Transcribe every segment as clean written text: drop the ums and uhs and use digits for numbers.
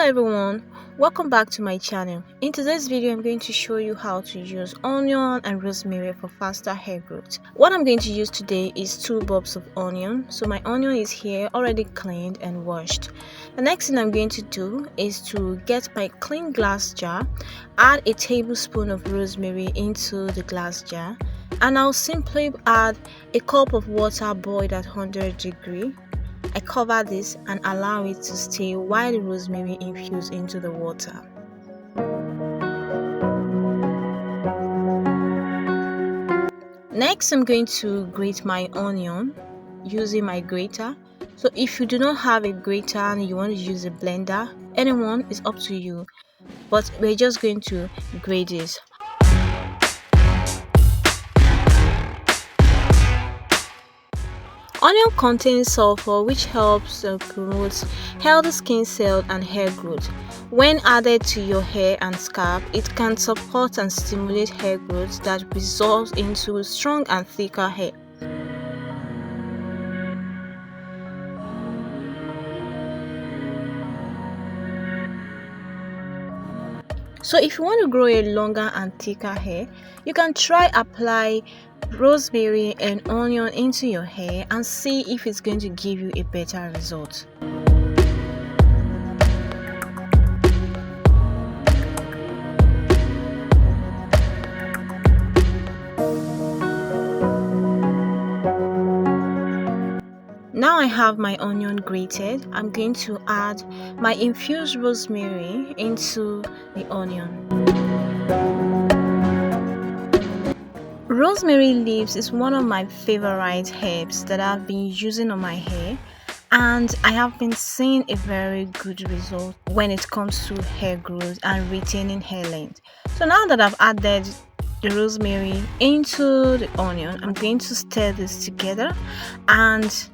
everyone, welcome back to my channel. In today's video, I'm going to show you how to use onion and rosemary for faster hair growth. What I'm going to use today is 2 bulbs of onion. So my onion is here already cleaned and washed. The next thing I'm going to do is to get my clean glass jar, add a tablespoon of rosemary into the glass jar, and I'll simply add a cup of water boiled at 100 degrees. I cover this and allow it to stay while the rosemary infuses into the water. Next, I'm going to grate my onion using my grater. So if you do not have a grater and you want to use a blender, anyone is up to you. But we're just going to grate this. Onion contains sulfur, which helps promote healthy skin cells and hair growth. When added to your hair and scalp, it can support and stimulate hair growth that results into strong and thicker hair. So if you want to grow a longer and thicker hair, you can try apply rosemary and onion into your hair and see if it's going to give you a better result. Now I have my onion grated. I'm going to add my infused rosemary into the onion. Rosemary leaves is one of my favorite herbs that I've been using on my hair, and I have been seeing a very good result when it comes to hair growth and retaining hair length. So now that I've added the rosemary into the onion, I'm going to stir this together, and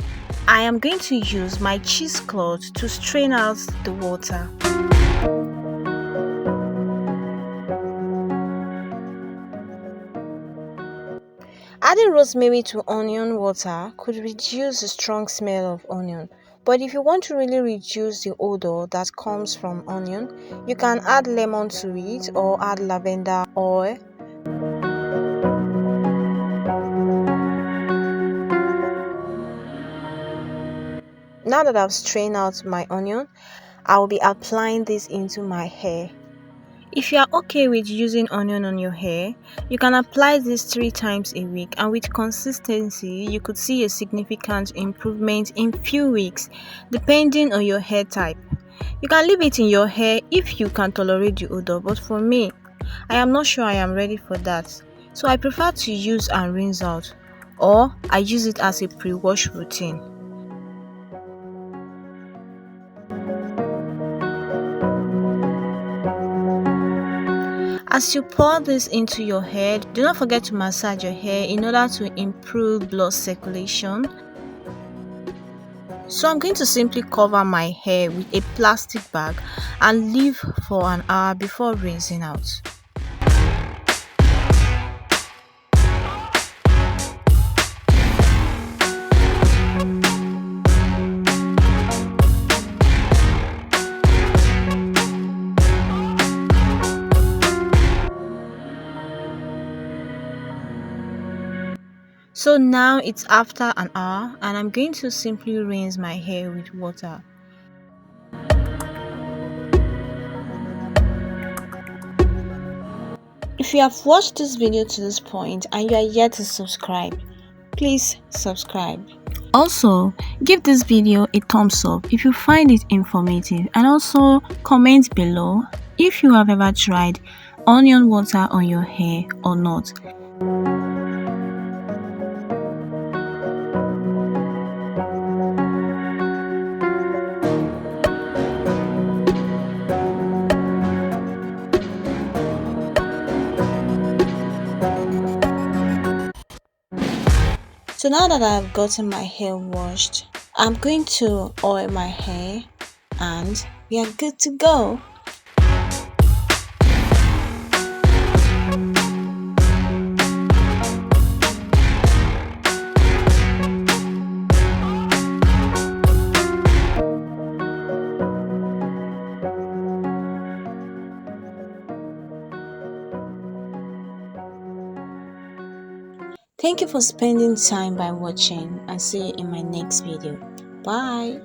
I am going to use my cheesecloth to strain out the water. Adding rosemary to onion water could reduce the strong smell of onion, but if you want to really reduce the odor that comes from onion, you can add lemon to it or add lavender oil. Now that I've strained out my onion, I will be applying this into my hair. If you are okay with using onion on your hair, you can apply this 3 times a week, and with consistency, you could see a significant improvement in few weeks, depending on your hair type. You can leave it in your hair if you can tolerate the odor, but for me, I am not sure I am ready for that. So I prefer to use and rinse out, or I use it as a pre-wash routine. As you pour this into your hair, do not forget to massage your hair in order to improve blood circulation. So I'm going to simply cover my hair with a plastic bag and leave for an hour before rinsing out. So now it's after an hour, and I'm going to simply rinse my hair with water. If you have watched this video to this point and you are yet to subscribe, please subscribe. Also, give this video a thumbs up if you find it informative, and also comment below if you have ever tried onion water on your hair or not. So now that I've gotten my hair washed, I'm going to oil my hair and we are good to go. Thank you for spending time by watching, and see you in my next video. Bye.